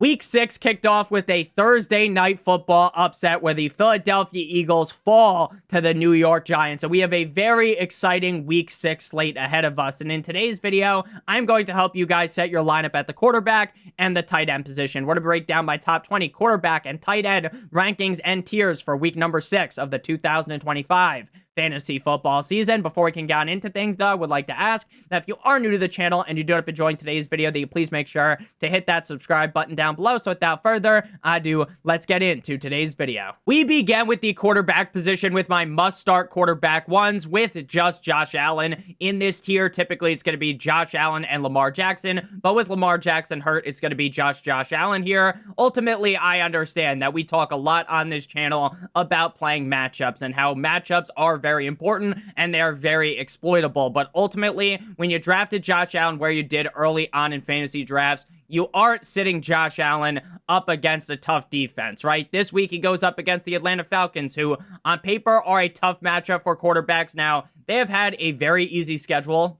Week 6 kicked off with a Thursday night football upset where the Philadelphia Eagles fall to the New York Giants. And we have a very exciting Week 6 slate ahead of us. And in today's video, I'm going to help you guys set your lineup at the quarterback and the tight end position. We're going to break down my top 20 quarterback and tight end rankings and tiers for week number 6 of the 2025 fantasy football season. Before we can get on into things, though, I would like to ask that if you are new to the channel and you do end up enjoying today's video, that you please make sure to hit that subscribe button down below. So without further ado, let's get into today's video. We begin with the quarterback position with my must-start quarterback ones with just Josh Allen. In this tier, typically it's going to be Josh Allen and Lamar Jackson, but with Lamar Jackson hurt, it's going to be Josh Allen here. Ultimately, I understand that we talk a lot on this channel about playing matchups and how matchups are very important and they are very exploitable. But ultimately, when you drafted Josh Allen where you did early on in fantasy drafts, you aren't sitting Josh Allen up against a tough defense, right? This week, he goes up against the Atlanta Falcons, who on paper are a tough matchup for quarterbacks. Now, they have had a very easy schedule,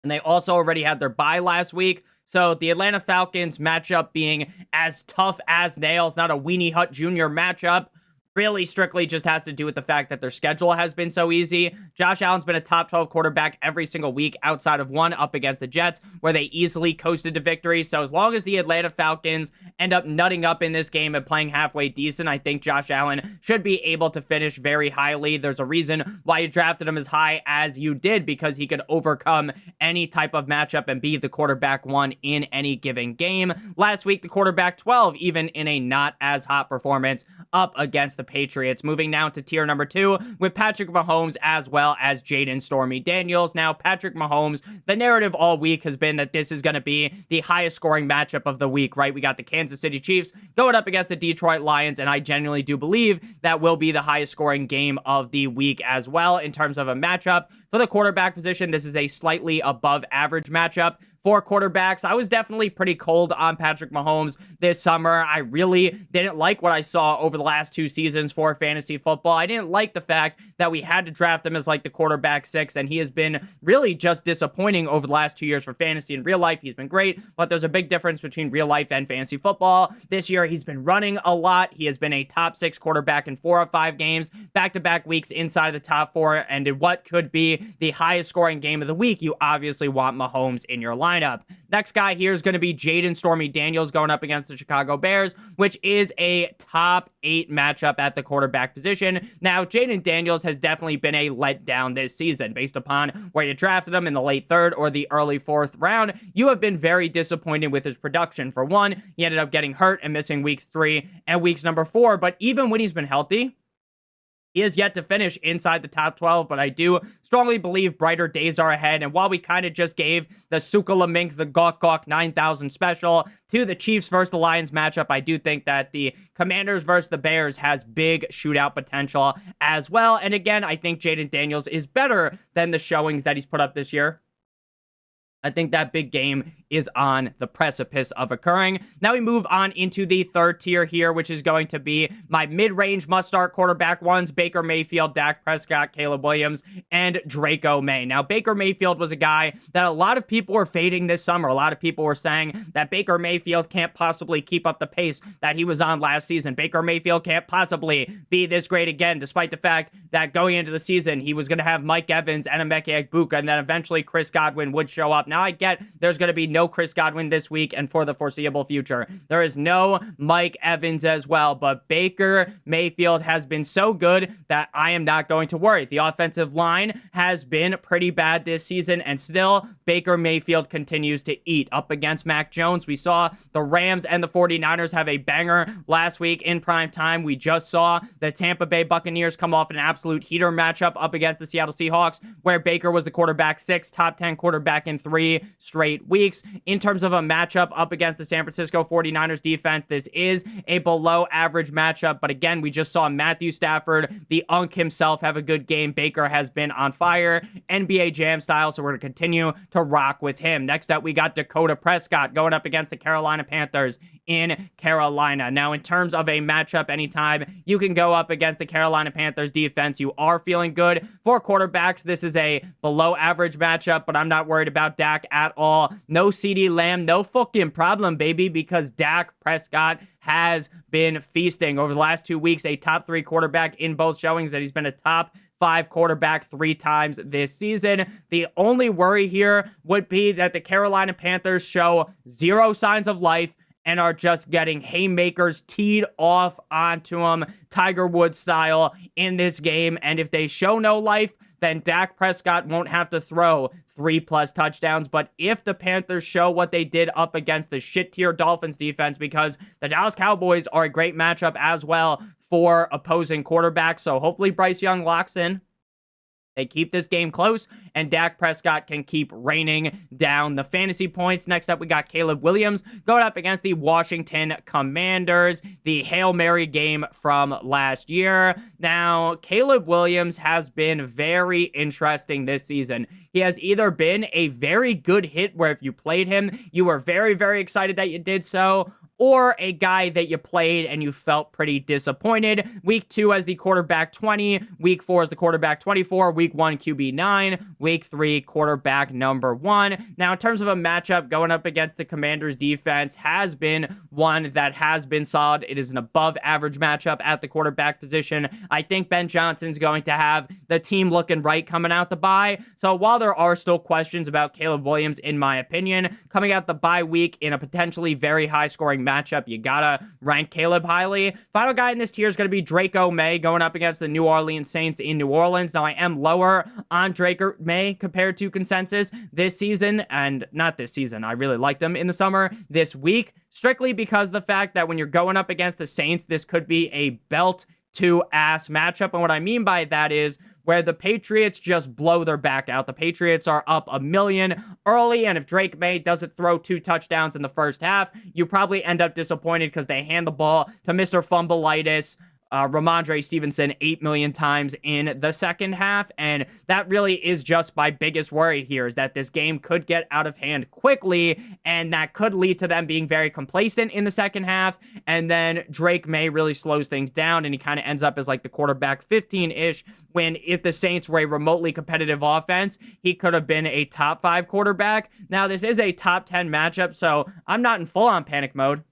and they also already had their bye last week. So the Atlanta Falcons matchup being as tough as nails, not a Weenie Hut Jr. matchup, really strictly just has to do with the fact that their schedule has been so easy. Josh Allen's been a top 12 quarterback every single week outside of one up against the Jets, where they easily coasted to victory. So as long as the Atlanta Falcons end up nutting up in this game and playing halfway decent, I think Josh Allen should be able to finish very highly. There's a reason why you drafted him as high as you did, because he could overcome any type of matchup and be the quarterback 1 in any given game. Last week, the quarterback 12, even in a not as hot performance up against the Patriots. Moving now to tier number 2 with Patrick Mahomes as well as Jaden Stormy Daniels. Now, Patrick Mahomes, the narrative all week has been that this is going to be the highest scoring matchup of the week, right? We got the Kansas City Chiefs going up against the Detroit Lions, and I genuinely do believe that will be the highest scoring game of the week as well in terms of a matchup. For the quarterback position, this is a slightly above average matchup. For quarterbacks, I was definitely pretty cold on Patrick Mahomes this summer. I really didn't like what I saw over the last 2 seasons for fantasy football. I didn't like the fact that we had to draft him as like the quarterback 6, and he has been really just disappointing over the last 2 years for fantasy. In real life, he's been great, but there's a big difference between real life and fantasy football. This year, he's been running a lot. He has been a top 6 quarterback in 4 of 5 games, back-to-back weeks inside of the top 4, and in what could be the highest scoring game of the week, you obviously want Mahomes in your lineup. Next guy here is going to be Jaden Stormy Daniels going up against the Chicago Bears, which is a top 8 matchup at the quarterback position. Now, Jaden Daniels has definitely been a letdown this season based upon where you drafted him in the late 3rd or the early 4th round. You have been very disappointed with his production. For one, he ended up getting hurt and missing week 3 and weeks number 4, but even when he's been healthy, he has yet to finish inside the top 12, but I do strongly believe brighter days are ahead. And while we kind of just gave the Sukalamink, the Gawk Gawk 9000 special to the Chiefs versus the Lions matchup, I do think that the Commanders versus the Bears has big shootout potential as well. And again, I think Jaden Daniels is better than the showings that he's put up this year. I think that big game is on the precipice of occurring. Now we move on into the 3rd tier here, which is going to be my mid-range must-start quarterback ones: Baker Mayfield, Dak Prescott, Caleb Williams, and Draco May. Now, Baker Mayfield was a guy that a lot of people were fading this summer. A lot of people were saying that Baker Mayfield can't possibly keep up the pace that he was on last season. Baker Mayfield can't possibly be this great again, despite the fact that going into the season, he was going to have Mike Evans and Emeka Egbuka, and then eventually Chris Godwin would show up. Now, I get there's going to be no Chris Godwin this week and for the foreseeable future. There is no Mike Evans as well, but Baker Mayfield has been so good that I am not going to worry. The offensive line has been pretty bad this season, and still Baker Mayfield continues to eat up against Mac Jones. We saw the Rams and the 49ers have a banger last week in prime time. We just saw the Tampa Bay Buccaneers come off an absolute heater matchup up against the Seattle Seahawks, where Baker was the quarterback 6, top 10 quarterback in 3 straight weeks. In terms of a matchup up against the San Francisco 49ers defense, this is a below average matchup, but again, we just saw Matthew Stafford, the Unk himself, have a good game. Baker has been on fire, NBA Jam style, so we're going to continue to rock with him. Next up, we got Dakota Prescott going up against the Carolina Panthers in Carolina. Now, in terms of a matchup, anytime you can go up against the Carolina Panthers defense, you are feeling good. For quarterbacks, this is a below average matchup, but I'm not worried about Dak at all. No CeeDee Lamb, no fucking problem, baby, because Dak Prescott has been feasting over the last 2 weeks, a top 3 quarterback in both showings, that he's been a top 5 quarterback 3 times this season. The only worry here would be that the Carolina Panthers show zero signs of life and are just getting haymakers teed off onto them, Tiger Woods style, in this game. And if they show no life, then Dak Prescott won't have to throw 3+ touchdowns. But if the Panthers show what they did up against the shit-tier Dolphins defense, because the Dallas Cowboys are a great matchup as well for opposing quarterbacks, so hopefully Bryce Young locks in. They keep this game close, and Dak Prescott can keep raining down the fantasy points. Next up, we got Caleb Williams going up against the Washington Commanders, the Hail Mary game from last year. Now, Caleb Williams has been very interesting this season. He has either been a very good hit where if you played him, you were very, very excited that you did so, or a guy that you played and you felt pretty disappointed. Week 2 as the quarterback 20, week 4 as the quarterback 24, week 1 QB 9, week 3 quarterback number 1. Now, in terms of a matchup, going up against the Commanders defense has been one that has been solid. It is an above average matchup at the quarterback position. I think Ben Johnson's going to have the team looking right coming out the bye. So while there are still questions about Caleb Williams, in my opinion, coming out the bye week in a potentially very high scoring matchup, you gotta rank Caleb highly. Final guy in this tier is going to be Draco May going up against the New Orleans Saints in New Orleans. Now, I am lower on Draco May compared to consensus this season, and not this season. I really liked him in the summer. This week, strictly because of the fact that when you're going up against the Saints, this could be a belt to ass matchup. And what I mean by that is where the Patriots just blow their back out. The Patriots are up 1 million early, and if Drake May doesn't throw 2 touchdowns in the first half, you probably end up disappointed because they hand the ball to Mr. Fumbleitis, Ramondre Stevenson 8 million times in the second half, and that really is just my biggest worry here, is that this game could get out of hand quickly, and that could lead to them being very complacent in the second half, and then Drake May really slows things down, and he kind of ends up as like the quarterback 15-ish, when if the Saints were a remotely competitive offense, he could have been a top 5 quarterback. Now, this is a top 10 matchup, so I'm not in full-on panic mode.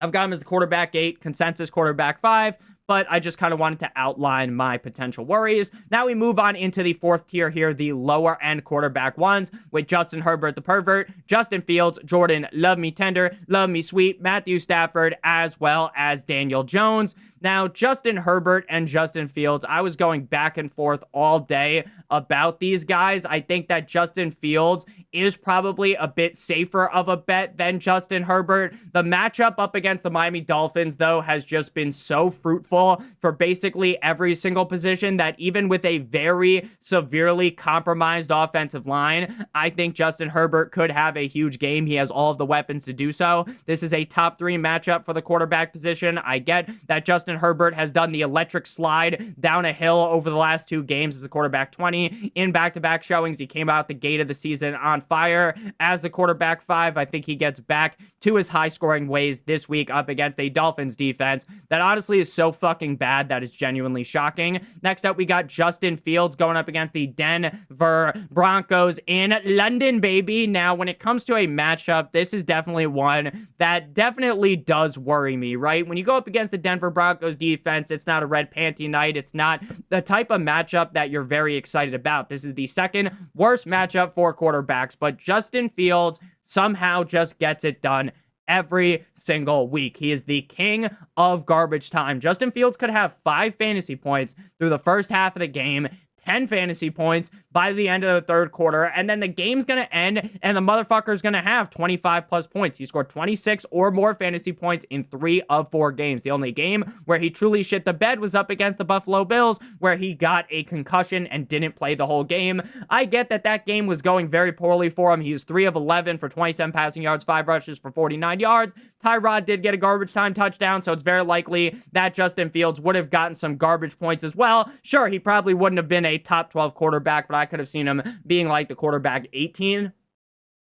I've got him as the quarterback 8, consensus quarterback 5, but I just kind of wanted to outline my potential worries. Now we move on into the 4th tier here, the lower end quarterback ones, with Justin Herbert the pervert, Justin Fields, Jordan Love Me Tender, Love Me Sweet, Matthew Stafford, as well as Daniel Jones. Now, Justin Herbert and Justin Fields, I was going back and forth all day about these guys. I think that Justin Fields is probably a bit safer of a bet than Justin Herbert. The matchup up against the Miami Dolphins, though, has just been so fruitful for basically every single position that even with a very severely compromised offensive line, I think Justin Herbert could have a huge game. He has all of the weapons to do so. This is a top 3 matchup for the quarterback position. I get that Justin Herbert has done the electric slide down a hill over the last 2 games as the quarterback 20. In back-to-back showings, he came out the gate of the season on fire as the quarterback 5. I think he gets back to his high-scoring ways this week up against a Dolphins defense that honestly is so fucking bad that is genuinely shocking. Next up, we got Justin Fields going up against the Denver Broncos in London, baby. Now, when it comes to a matchup, this is definitely one that definitely does worry me, right? When you go up against the Denver Broncos defense, it's not a red panty night. It's not the type of matchup that you're very excited about. This is the 2nd worst matchup for quarterbacks, but Justin Fields somehow just gets it done every single week. He is the king of garbage time. Justin Fields could have 5 fantasy points through the first half of the game, 10 fantasy points by the end of the 3rd quarter, and then the game's going to end, and the motherfucker's going to have 25 plus points. He scored 26 or more fantasy points in 3 of 4 games. The only game where he truly shit the bed was up against the Buffalo Bills, where he got a concussion and didn't play the whole game. I get that that game was going very poorly for him. He was 3 of 11 for 27 passing yards, 5 rushes for 49 yards. Tyrod did get a garbage time touchdown, so it's very likely that Justin Fields would have gotten some garbage points as well. Sure, he probably wouldn't have been a top 12 quarterback, but I could have seen him being like the quarterback 18.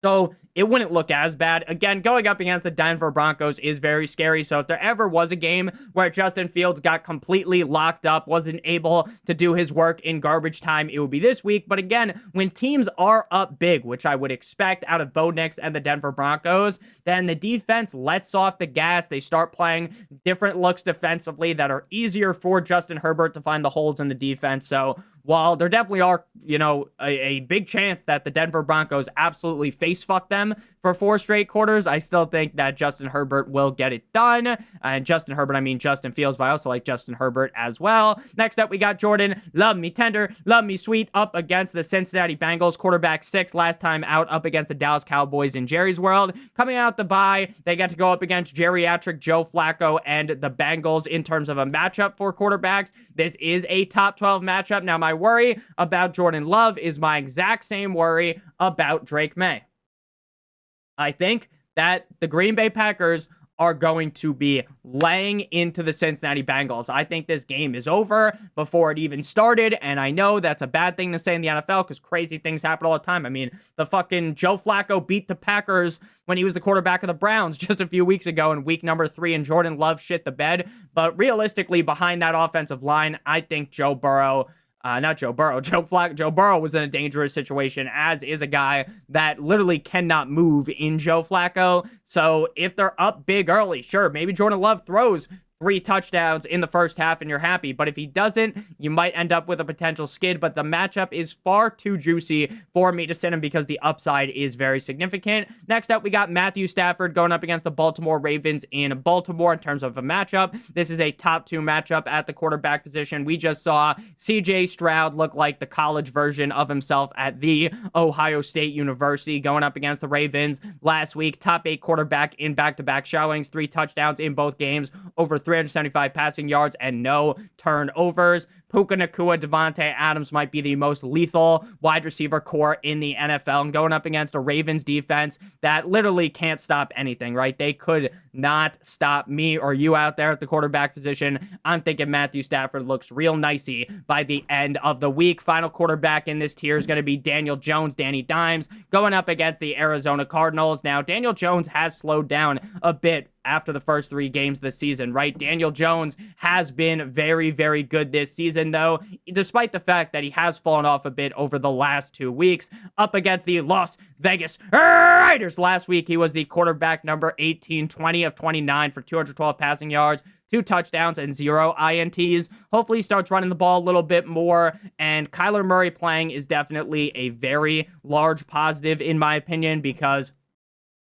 So it wouldn't look as bad. Again, going up against the Denver Broncos is very scary. So if there ever was a game where Justin Fields got completely locked up, wasn't able to do his work in garbage time, it would be this week. But again, when teams are up big, which I would expect out of Bo Nix and the Denver Broncos, then the defense lets off the gas. They start playing different looks defensively that are easier for Justin Herbert to find the holes in the defense. So while there definitely are, a big chance that the Denver Broncos absolutely face fuck them for 4 straight quarters, I still think that Justin Herbert will get it done. And Justin Herbert, I mean Justin Fields, but I also like Justin Herbert as well. Next up, we got Jordan Love Me Tender, Love Me Sweet up against the Cincinnati Bengals. Quarterback 6 last time out up against the Dallas Cowboys in Jerry's world. Coming out the bye, they get to go up against geriatric Joe Flacco and the Bengals in terms of a matchup for quarterbacks. This is a top 12 matchup. Now, my worry about Jordan Love is my exact same worry about Drake May. I think that the Green Bay Packers are going to be laying into the Cincinnati Bengals. I think this game is over before it even started, and I know that's a bad thing to say in the NFL because crazy things happen all the time. I mean, the fucking Joe Flacco beat the Packers when he was the quarterback of the Browns just a few weeks ago in week number 3, and Jordan Love shit the bed. But realistically, behind that offensive line, I think Joe Burrow Joe Burrow was in a dangerous situation, as is a guy that literally cannot move in Joe Flacco. So if they're up big early, sure, maybe Jordan Love throws 3 touchdowns in the first half and you're happy. But if he doesn't, you might end up with a potential skid. But the matchup is far too juicy for me to sit him because the upside is very significant. Next up, we got Matthew Stafford going up against the Baltimore Ravens in Baltimore in terms of a matchup. This is a top 2 matchup at the quarterback position. We just saw CJ Stroud look like the college version of himself at the Ohio State University going up against the Ravens last week. Top 8 quarterback in back-to-back showings, 3 touchdowns in both games, over 375 passing yards and no turnovers. Puka Nacua, Devontae Adams might be the most lethal wide receiver core in the NFL, and going up against a Ravens defense that literally can't stop anything, right? They could not stop me or you out there at the quarterback position. I'm thinking Matthew Stafford looks real nicey by the end of the week. Final quarterback in this tier is going to be Daniel Jones, Danny Dimes, going up against the Arizona Cardinals. Now, Daniel Jones has slowed down a bit after the first 3 games this season, right? Daniel Jones has been very, very good this season, though, despite the fact that he has fallen off a bit over the last 2 weeks. Up against the Las Vegas Raiders last week, he was the quarterback number 18, 20 of 29 for 212 passing yards, 2 touchdowns, and 0 INTs. Hopefully he starts running the ball a little bit more, and Kyler Murray playing is definitely a very large positive in my opinion, because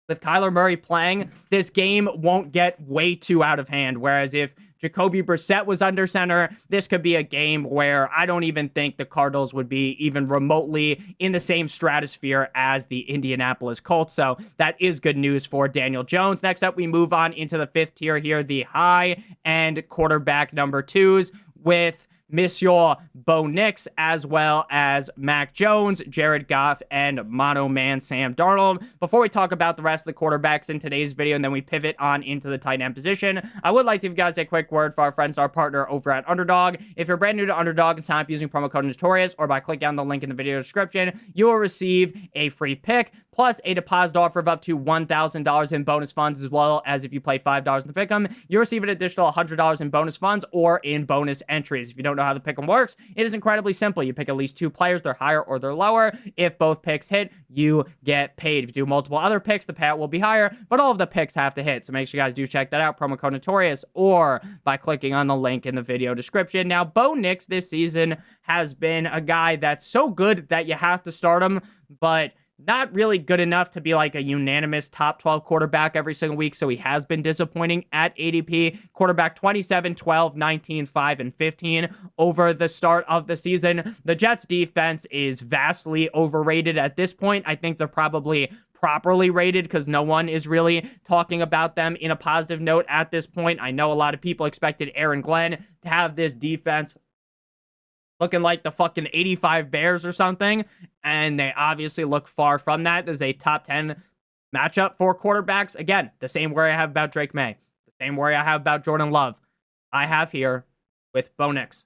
with Kyler Murray playing, this game won't get way too out of hand. Whereas if Jacoby Brissett was under center, this could be a game where I don't even think the Cardinals would be even remotely in the same stratosphere as the Indianapolis Colts. So that is good news for Daniel Jones. Next up, we move on into the 5th tier here, the high-end quarterback number 2s with Monsieur Bo Nix, as well as Mac Jones, Jared Goff, and Mono Man Sam Darnold. Before we talk about the rest of the quarterbacks in today's video, and then we pivot on into the tight end position, I would like to give you guys a quick word for our friends, our partner over at Underdog. If you're brand new to Underdog and sign up using promo code Notorious, or by clicking on the link in the video description, you will receive a free pick, plus a deposit offer of up to $1,000 in bonus funds, as well as if you play $5 in the pick'em, you receive an additional $100 in bonus funds or in bonus entries. If you don't know how the pick'em works, it is incredibly simple. You pick at least 2 players, they're higher or they're lower. If both picks hit, you get paid. If you do multiple other picks, the payout will be higher, but all of the picks have to hit. So make sure you guys do check that out, promo code Notorious, or by clicking on the link in the video description. Now, Bo Nix this season has been a guy that's so good that you have to start him, but not really good enough to be like a unanimous top 12 quarterback every single week, so he has been disappointing at ADP. Quarterback 27, 12, 19, 5, and 15 over the start of the season. The Jets defense is vastly overrated at this point. I think they're probably properly rated because no one is really talking about them in a positive note at this point. I know a lot of people expected Aaron Glenn to have this defense looking like the fucking 85 Bears or something, and they obviously look far from that. There's a top 10 matchup for quarterbacks. Again, the same worry I have about Drake May, the same worry I have about Jordan Love, I have here with Bo Nix.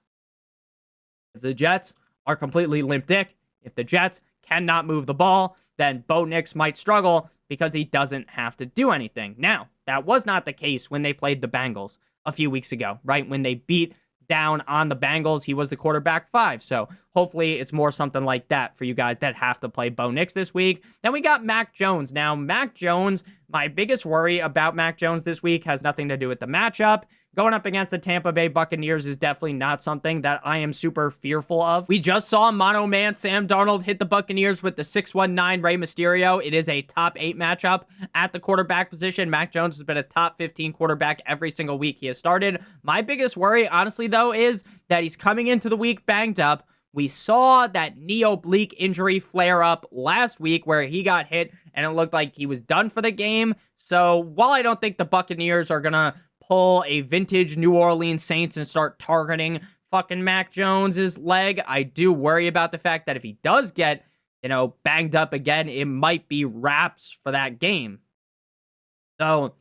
If the Jets are completely limp dick, if the Jets cannot move the ball, then Bo Nix might struggle because he doesn't have to do anything. Now, that was not the case when they played the Bengals a few weeks ago, right? When they beat down on the Bengals, he was the quarterback 5. So hopefully it's more something like that for you guys that have to play Bo Nix this week. Then we got Mac Jones. Now, Mac Jones, my biggest worry about Mac Jones this week has nothing to do with the matchup. Going up against the Tampa Bay Buccaneers is definitely not something that I am super fearful of. We just saw Mono Man Sam Darnold hit the Buccaneers with the 619 Rey Mysterio. It is a top 8 matchup at the quarterback position. Mac Jones has been a top 15 quarterback every single week he has started. My biggest worry, honestly, though, is that he's coming into the week banged up. We saw that knee oblique injury flare up last week where he got hit and it looked like he was done for the game. So while I don't think the Buccaneers are going to pull a vintage New Orleans Saints and start targeting fucking Mac Jones's leg, I do worry about the fact that if he does get, banged up again, it might be wraps for that game. So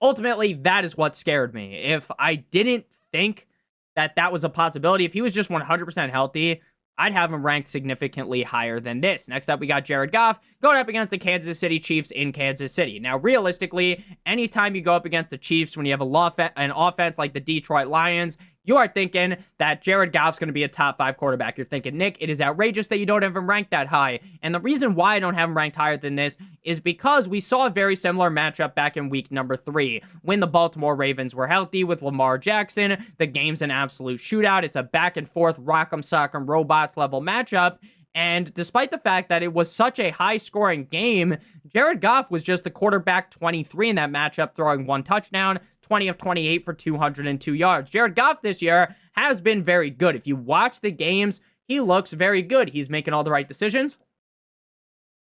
ultimately, that is what scared me. If I didn't think that was a possibility, if he was just 100% healthy, I'd have him ranked significantly higher than this. Next up, we got Jared Goff going up against the Kansas City Chiefs in Kansas City. Now, realistically, anytime you go up against the Chiefs when you have an offense like the Detroit Lions, you are thinking that Jared Goff's going to be a top 5 quarterback. You're thinking, Nick, it is outrageous that you don't have him ranked that high. And the reason why I don't have him ranked higher than this is because we saw a very similar matchup back in week number 3 when the Baltimore Ravens were healthy with Lamar Jackson. The game's an absolute shootout. It's a back and forth rock'em sock'em robots level matchup. And despite the fact that it was such a high-scoring game, Jared Goff was just the quarterback 23 in that matchup, throwing 1 touchdown, 20 of 28 for 202 yards. Jared Goff this year has been very good. If you watch the games, he looks very good. He's making all the right decisions,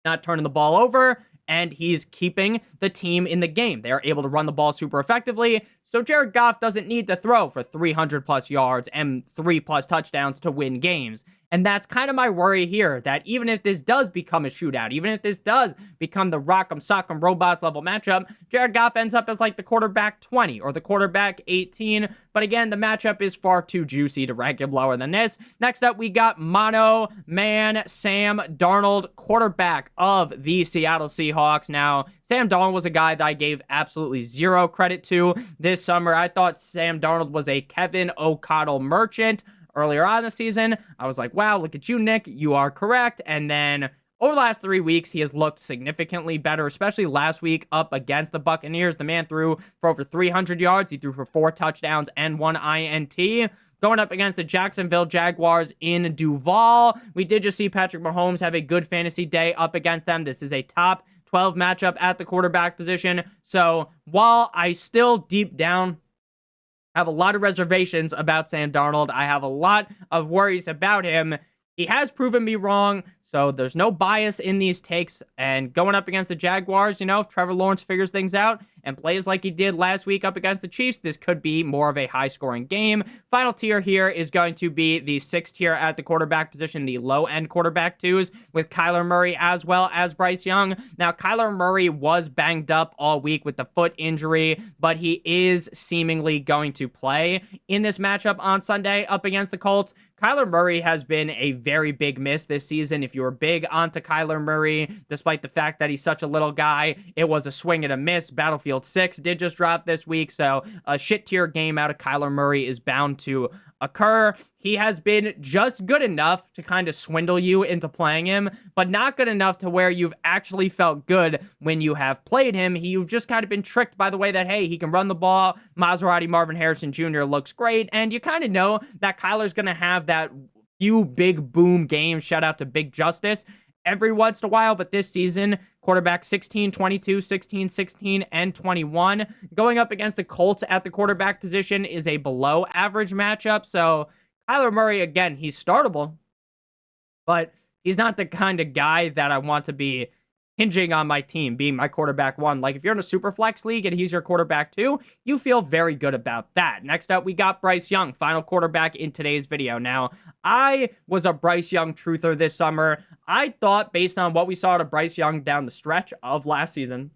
not turning the ball over, and he's keeping the team in the game. They are able to run the ball super effectively, so Jared Goff doesn't need to throw for 300-plus yards and 3-plus touchdowns to win games. And that's kind of my worry here, that even if this does become a shootout, even if this does become the rock'em sock'em robots level matchup, Jared Goff ends up as like the quarterback 20 or the quarterback 18. But again, the matchup is far too juicy to rank him lower than this. Next up, we got Mono Man Sam Darnold, quarterback of the Seattle Seahawks. Now, Sam Darnold was a guy that I gave absolutely zero credit to this summer. I thought Sam Darnold was a Kevin O'Connell merchant. Earlier on in the season, I was like, wow, look at you, Nick. You are correct. And then over the last 3 weeks, he has looked significantly better, especially last week up against the Buccaneers. The man threw for over 300 yards. He threw for 4 touchdowns and 1 INT. Going up against the Jacksonville Jaguars in Duval. We did just see Patrick Mahomes have a good fantasy day up against them. This is a top 12 matchup at the quarterback position. So while I still deep down have a lot of reservations about Sam Darnold, I have a lot of worries about him, he has proven me wrong, so there's no bias in these takes. And going up against the Jaguars, if Trevor Lawrence figures things out and plays like he did last week up against the Chiefs, this could be more of a high-scoring game. Final tier here is going to be the 6th tier at the quarterback position, the low-end quarterback 2s, with Kyler Murray as well as Bryce Young. Now, Kyler Murray was banged up all week with the foot injury, but he is seemingly going to play in this matchup on Sunday up against the Colts. Kyler Murray has been a very big miss this season. If you were big onto Kyler Murray, despite the fact that he's such a little guy, it was a swing and a miss. Battlefield 6 did just drop this week, so a shit tier game out of Kyler Murray is bound to occur. He has been just good enough to kind of swindle you into playing him, but not good enough to where you've actually felt good when you have played him. You've just kind of been tricked by the way that, hey, he can run the ball. Maserati Marvin Harrison Jr. looks great, and you kind of know that Kyler's going to have that few big boom games. Shout out to Big Justice every once in a while, but this season, quarterback 16, 22, 16, 16, and 21. Going up against the Colts at the quarterback position is a below average matchup, so Kyler Murray, again, he's startable, but he's not the kind of guy that I want to be hinging on my team, being my quarterback 1. Like, if you're in a super flex league and he's your quarterback 2, you feel very good about that. Next up, we got Bryce Young, final quarterback in today's video. Now, I was a Bryce Young truther this summer. I thought, based on what we saw to Bryce Young down the stretch of last season,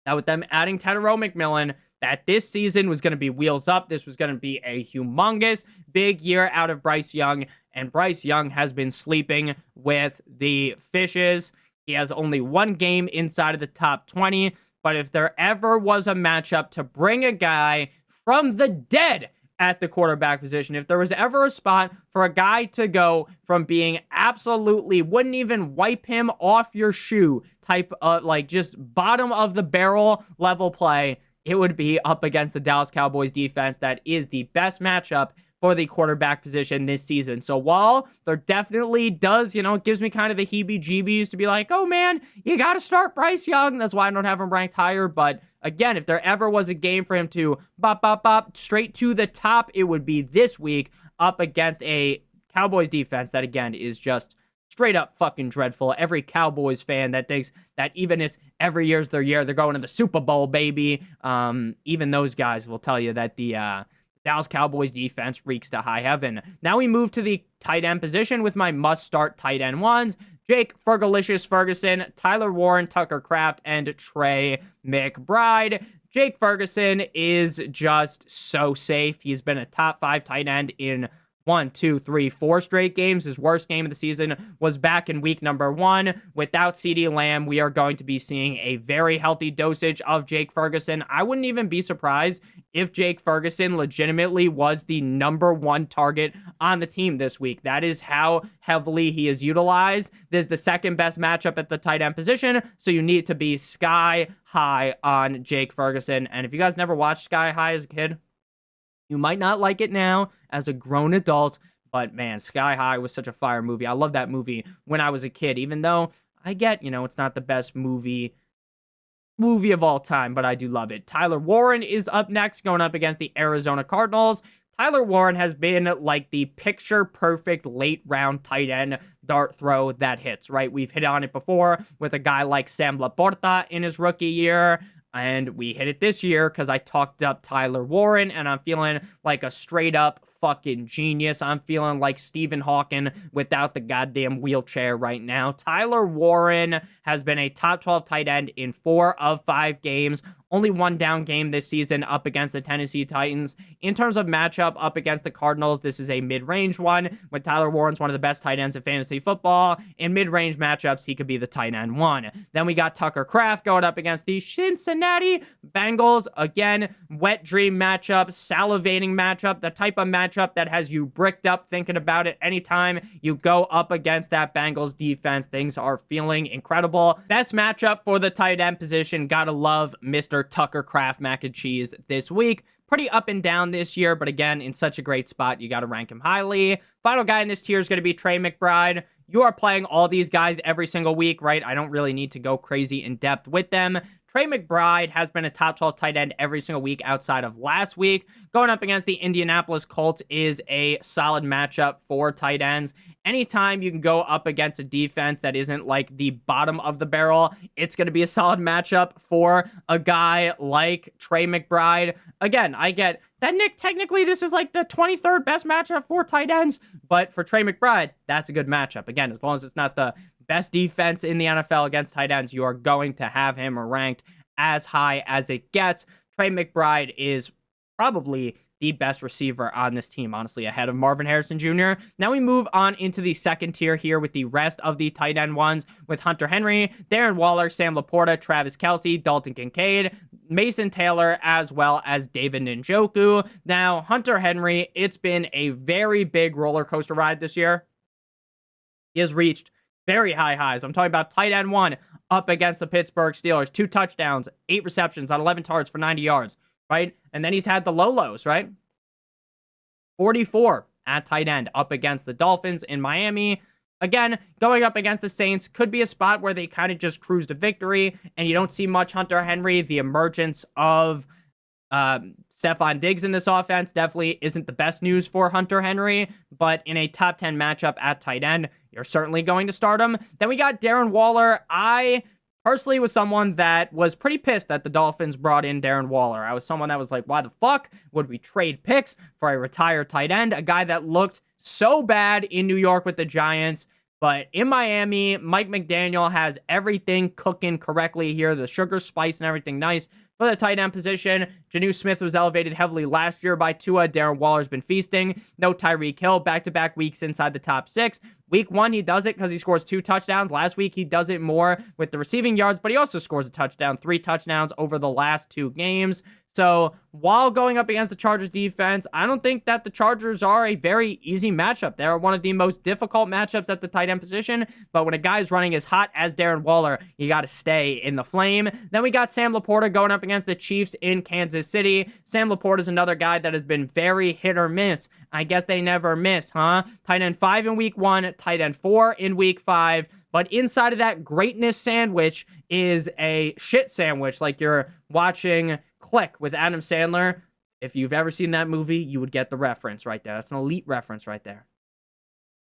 that with them adding Tedero McMillan, that this season was going to be wheels up. This was going to be a humongous big year out of Bryce Young, and Bryce Young has been sleeping with the fishes. He has only one game inside of the top 20. But if there ever was a matchup to bring a guy from the dead at the quarterback position, if there was ever a spot for a guy to go from being absolutely wouldn't even wipe him off your shoe type of like just bottom of the barrel level play, it would be up against the Dallas Cowboys defense. That is the best matchup for the quarterback position this season. So while there definitely does, it gives me kind of the heebie-jeebies to be like, oh man, you got to start Bryce Young. That's why I don't have him ranked higher. But again, if there ever was a game for him to bop straight to the top, it would be this week up against a Cowboys defense that, again, is just straight up fucking dreadful. Every Cowboys fan that thinks that even if every year's their year, they're going to the Super Bowl, baby. Even those guys will tell you that the Dallas Cowboys defense reeks to high heaven. Now we move to the tight end position with my must-start tight end ones. Jake Fergalicious Ferguson, Tyler Warren, Tucker Kraft, and Trey McBride. Jake Ferguson is just so safe. He's been a top 5 tight end in 4 straight games. His worst game of the season was back in week number 1. Without CeeDee Lamb, we are going to be seeing a very healthy dosage of Jake Ferguson. I wouldn't even be surprised if Jake Ferguson legitimately was the number 1 target on the team this week. That is how heavily he is utilized. This is the second best matchup at the tight end position, so you need to be sky high on Jake Ferguson. And if you guys never watched Sky High as a kid, you might not like it now as a grown adult, but man, Sky High was such a fire movie. I love that movie when I was a kid, even though I get, it's not the best movie of all time, but I do love it. Tyler Warren is up next, going up against the Arizona Cardinals. Tyler Warren has been like the picture-perfect late-round tight end dart throw that hits, right? We've hit on it before with a guy like Sam Laporta in his rookie year. And we hit it this year because I talked up Tyler Warren, and I'm feeling like a straight-up fucking genius. I'm feeling like Stephen Hawking without the goddamn wheelchair right now. Tyler Warren has been a top 12 tight end in 4 of 5 games. Only one down game this season up against the Tennessee Titans. In terms of matchup up against the Cardinals, this is a mid-range one, when Tyler Warren's one of the best tight ends in fantasy football. In mid-range matchups, he could be the tight end 1. Then we got Tucker Kraft going up against the Cincinnati Bengals. Again, wet dream matchup, salivating matchup, the type of matchup that has you bricked up thinking about it anytime you go up against that Bengals defense. Things are feeling incredible. Best matchup for the tight end position. Gotta love Mr. Tucker Kraft mac and cheese this week. Pretty up and down this year, but again, in such a great spot, you got to rank him highly. Final guy in this tier is going to be Trey McBride. You are playing all these guys every single week, right? I don't really need to go crazy in depth with them. Trey McBride has been a top 12 tight end every single week outside of last week. Going up against the Indianapolis Colts is a solid matchup for tight ends. Anytime you can go up against a defense that isn't like the bottom of the barrel, it's going to be a solid matchup for a guy like Trey McBride. Again, I get that, Nick, technically this is like the 23rd best matchup for tight ends, but for Trey McBride, that's a good matchup. Again, as long as it's not the best defense in the NFL against tight ends, you are going to have him ranked as high as it gets. Trey McBride is probably the best receiver on this team, honestly, ahead of Marvin Harrison Jr. Now we move on into the second tier here with the rest of the tight end ones, with Hunter Henry, Darren Waller, Sam Laporta, Travis Kelce, Dalton Kincaid, Mason Taylor, as well as David Njoku. Now, Hunter Henry, it's been a very big roller coaster ride this year. He has reached very high highs. I'm talking about tight end 1 up against the Pittsburgh Steelers. 2 touchdowns, 8 receptions on 11 targets for 90 yards, right? And then he's had the low lows, right? 44 at tight end up against the Dolphins in Miami. Again, going up against the Saints could be a spot where they kind of just cruise to victory, and you don't see much Hunter Henry. The emergence of Stephon Diggs in this offense definitely isn't the best news for Hunter Henry, but in a top 10 matchup at tight end, you're certainly going to start him. Then we got Darren Waller. I personally was someone that was pretty pissed that the Dolphins brought in Darren Waller. I was someone that was like, why the fuck would we trade picks for a retired tight end? A guy that looked so bad in New York with the Giants. But in Miami, Mike McDaniel has everything cooking correctly here. The sugar, spice, and everything nice for the tight end position. Jonnu Smith was elevated heavily last year by Tua. Darren Waller's been feasting. No Tyreek Hill, back-to-back weeks inside the top 6. Week 1, he does it because he scores 2 touchdowns. Last week, he does it more with the receiving yards, but he also scores a touchdown, 3 touchdowns over the last 2 games. So while going up against the Chargers defense, I don't think that the Chargers are a very easy matchup. They're one of the most difficult matchups at the tight end position, but when a guy's running as hot as Darren Waller, you got to stay in the flame. Then we got Sam Laporta going up against the Chiefs in Kansas City. Sam Laporta is another guy that has been very hit or miss. I guess they never miss, huh? Tight end 5 in week 1, tight end 4 in week 5. But inside of that greatness sandwich is a shit sandwich, like you're watching Click with Adam Sandler. If you've ever seen that movie, you would get the reference right there. That's an elite reference right there.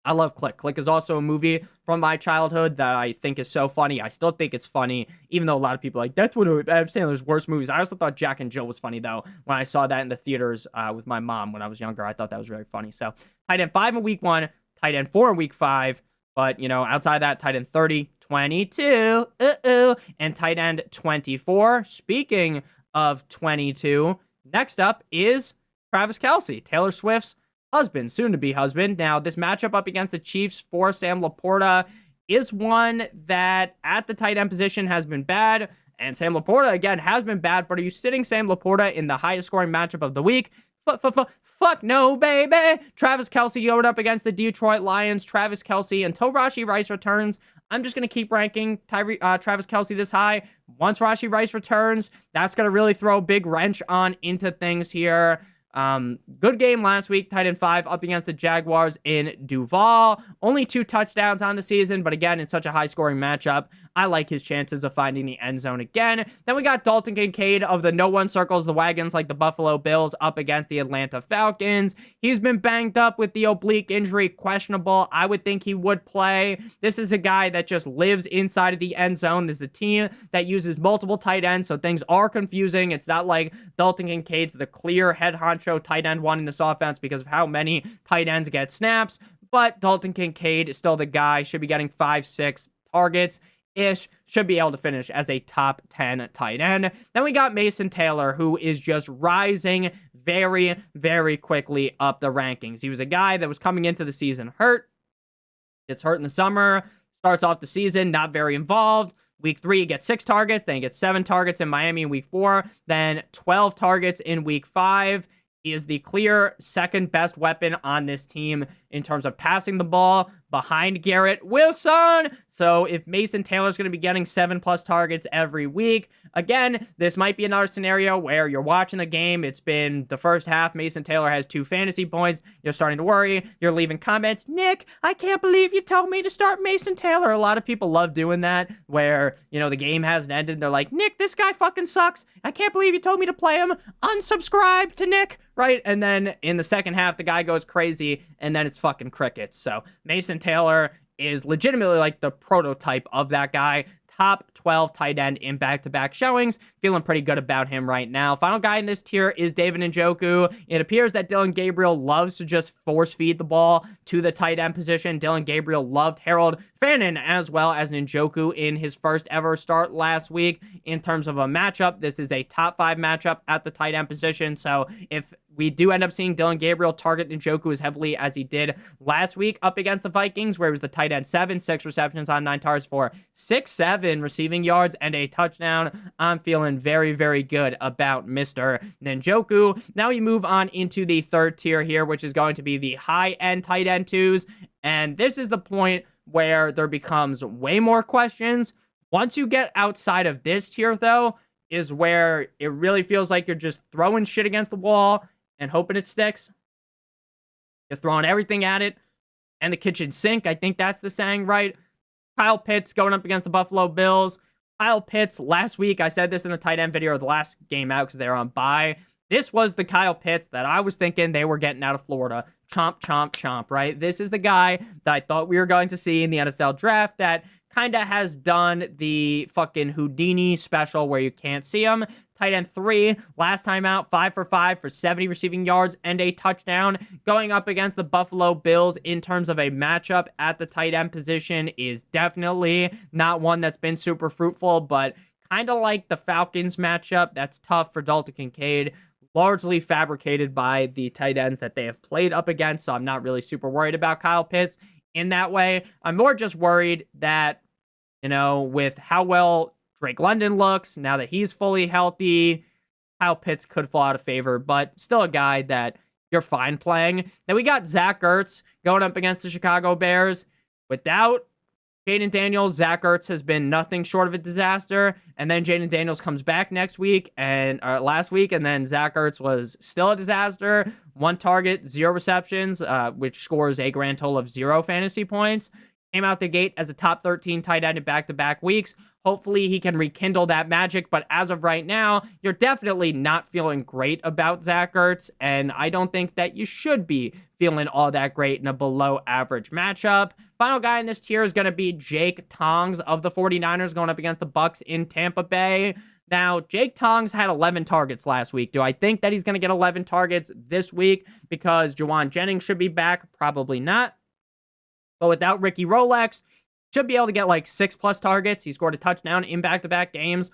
I love Click. Click is also a movie from my childhood that I think is so funny. I still think it's funny, even though a lot of people are like, that's one of Adam Sandler's worst movies. I also thought Jack and Jill was funny, though, when I saw that in the theaters with my mom when I was younger. I thought that was very funny. So tight end 5 in week 1, tight end 4 in week 5. But, you know, outside of that, tight end 30, 22, and tight end 24. Speaking of 22, next up is Travis Kelce, Taylor Swift's husband, soon-to-be husband. Now, this matchup up against the Chiefs for Sam Laporta is one that at the tight end position has been bad, and Sam Laporta, again, has been bad, but are you sitting Sam Laporta in the highest scoring matchup of the week? Fuck no, baby. Travis Kelce going up against the Detroit Lions. Travis Kelce, until Rashee Rice returns, I'm just going to keep ranking Travis Kelce this high. Once Rashee Rice returns, that's going to really throw a big wrench on into things here. Good game last week, tight end 5 up against the Jaguars in Duval. Only 2 touchdowns on the season, but again, it's such a high-scoring matchup. I like his chances of finding the end zone again. Then we got Dalton Kincaid of the no one circles the wagons like the Buffalo Bills up against the Atlanta Falcons. He's been banged up with the oblique injury, questionable. I would think he would play. This is a guy that just lives inside of the end zone. This is a team that uses multiple tight ends, so things are confusing. It's not like Dalton Kincaid's the clear head honcho tight end one in this offense because of how many tight ends get snaps, but Dalton Kincaid is still the guy, should be getting 5-6 targets. Should be able to finish as a top 10 tight end. Then we got Mason Taylor, who is just rising very, very quickly up the rankings. He was a guy that was coming into the season hurt. Gets hurt in the summer, starts off the season not very involved. Week 3, he gets 6 targets. Then he gets 7 targets in Miami in week 4. Then 12 targets in week 5. He is the clear second best weapon on this team in terms of passing the ball behind Garrett Wilson. So if Mason Taylor's going to be getting 7+ targets every week, again, this might be another scenario where you're watching the game. It's been the first half. Mason Taylor has 2 fantasy points. You're starting to worry. You're leaving comments. Nick, I can't believe you told me to start Mason Taylor. A lot of people love doing that where, you know, the game hasn't ended. They're like, Nick, this guy fucking sucks. I can't believe you told me to play him. Unsubscribe to Nick. Right? And then in the second half, the guy goes crazy, and then it's fucking crickets. So Mason Taylor is legitimately like the prototype of that guy. Top 12 tight end in back-to-back showings. Feeling pretty good about him right now. Final guy in this tier is David Njoku. It appears that Dylan Gabriel loves to just force feed the ball to the tight end position. Dylan Gabriel loved Harold Fannin as well as Njoku in his first ever start last week. In terms of a matchup, this is a top 5 matchup at the tight end position. So if we do end up seeing Dylan Gabriel target Njoku as heavily as he did last week up against the Vikings, where he was the tight end 7, 6 receptions on 9 targets for 6-7 receiving yards and a touchdown. I'm feeling very, very good about Mr. Njoku. Now we move on into the third tier here, which is going to be the high-end tight end 2s. And this is the point where there becomes way more questions. Once you get outside of this tier, though, is where it really feels like you're just throwing shit against the wall and hoping it sticks. You're throwing everything at it and the kitchen sink. I think that's the saying, right? Kyle Pitts going up against the Buffalo Bills. Kyle Pitts, last week, I said this in the tight end video of the last game out because they were on bye. This was the Kyle Pitts that I was thinking they were getting out of Florida. Chomp, chomp, chomp, right? This is the guy that I thought we were going to see in the NFL draft that kind of has done the fucking Houdini special where you can't see him. Tight end 3, last time out, 5 for 5 for 70 receiving yards and a touchdown. Going up against the Buffalo Bills in terms of a matchup at the tight end position is definitely not one that's been super fruitful, but kind of like the Falcons matchup, that's tough for Dalton Kincaid. Largely fabricated by the tight ends that they have played up against, so I'm not really super worried about Kyle Pitts in that way. I'm more just worried that, with how well Drake London looks, now that he's fully healthy, how Pitts could fall out of favor, but still a guy that you're fine playing. Then we got Zach Ertz going up against the Chicago Bears. Without Jaden Daniels, Zach Ertz has been nothing short of a disaster. And then Jaden Daniels comes back last week, and then Zach Ertz was still a disaster. 1 target, 0 receptions, which scores a grand total of 0 fantasy points. Came out the gate as a top 13 tight end in back-to-back weeks. Hopefully he can rekindle that magic, but as of right now, you're definitely not feeling great about Zach Ertz, and I don't think that you should be feeling all that great in a below-average matchup. Final guy in this tier is going to be Jake Tongs of the 49ers going up against the Bucs in Tampa Bay. Now, Jake Tongs had 11 targets last week. Do I think that he's going to get 11 targets this week because Juwan Jennings should be back? Probably not. But without Ricky Rolex, should be able to get like 6+ targets. He scored a touchdown in back-to-back games,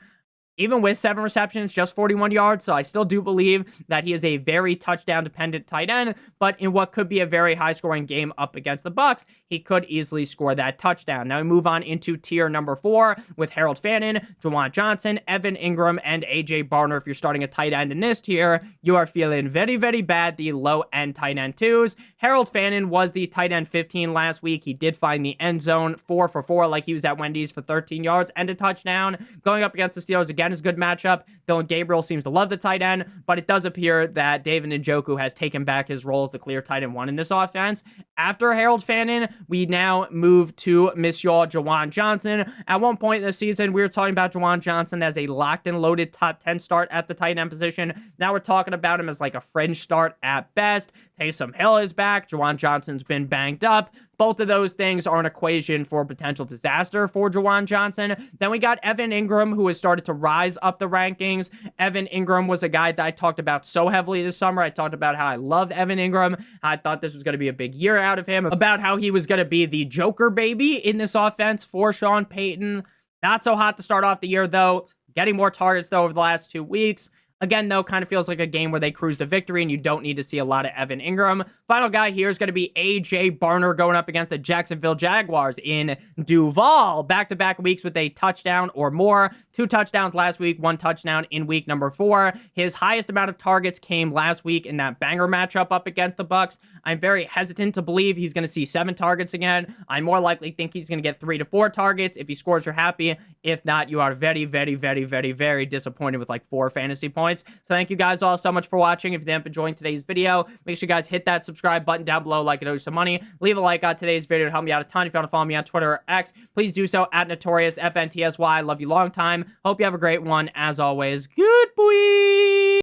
even with 7 receptions, just 41 yards. So I still do believe that he is a very touchdown-dependent tight end, but in what could be a very high-scoring game up against the Bucs, he could easily score that touchdown. Now we move on into tier number 4 with Harold Fannin, Juwan Johnson, Evan Ingram, and AJ Barner. If you're starting a tight end in this tier, you are feeling very, very bad, the low-end tight end 2s. Harold Fannin was the tight end 15 last week. He did find the end zone 4 for 4, like he was at Wendy's for 13 yards and a touchdown. Going up against the Steelers again is a good matchup. Dylan Gabriel seems to love the tight end, but it does appear that David Njoku has taken back his role as the clear tight end 1 in this offense. After Harold Fannin, we now move to Miss Yaw Juwan Johnson. At one point in the season, we were talking about Juwan Johnson as a locked and loaded top 10 start at the tight end position. Now we're talking about him as like a fringe start at best. Taysom Hill is back. Juwan Johnson's been banged up. Both of those things are an equation for potential disaster for Juwan Johnson. Then we got Evan Ingram, who has started to rise up the rankings. Evan Ingram was a guy that I talked about so heavily this summer. I talked about how I loved Evan Ingram. I thought this was going to be a big year out of him, about how he was going to be the Joker baby in this offense for Sean Payton. Not so hot to start off the year, though. Getting more targets, though, over the last 2 weeks. Again, though, kind of feels like a game where they cruise to victory and you don't need to see a lot of Evan Ingram. Final guy here is going to be AJ Barner going up against the Jacksonville Jaguars in Duval. Back-to-back weeks with a touchdown or more. 2 touchdowns last week, 1 touchdown in week number 4. His highest amount of targets came last week in that banger matchup up against the Bucs. I'm very hesitant to believe he's going to see 7 targets again. I more likely think he's going to get 3 to 4 targets. If he scores, you're happy. If not, you are very, very, very, very, very disappointed with like 4 fantasy points. So thank you guys all so much for watching. If you ended up enjoying today's video, make sure you guys hit that subscribe button down below like it owes some money. Leave a like on today's video to help me out a ton. If you want to follow me on Twitter or X, please do so at NotoriousFantasy. Love you long time. Hope you have a great one. As always, good boy.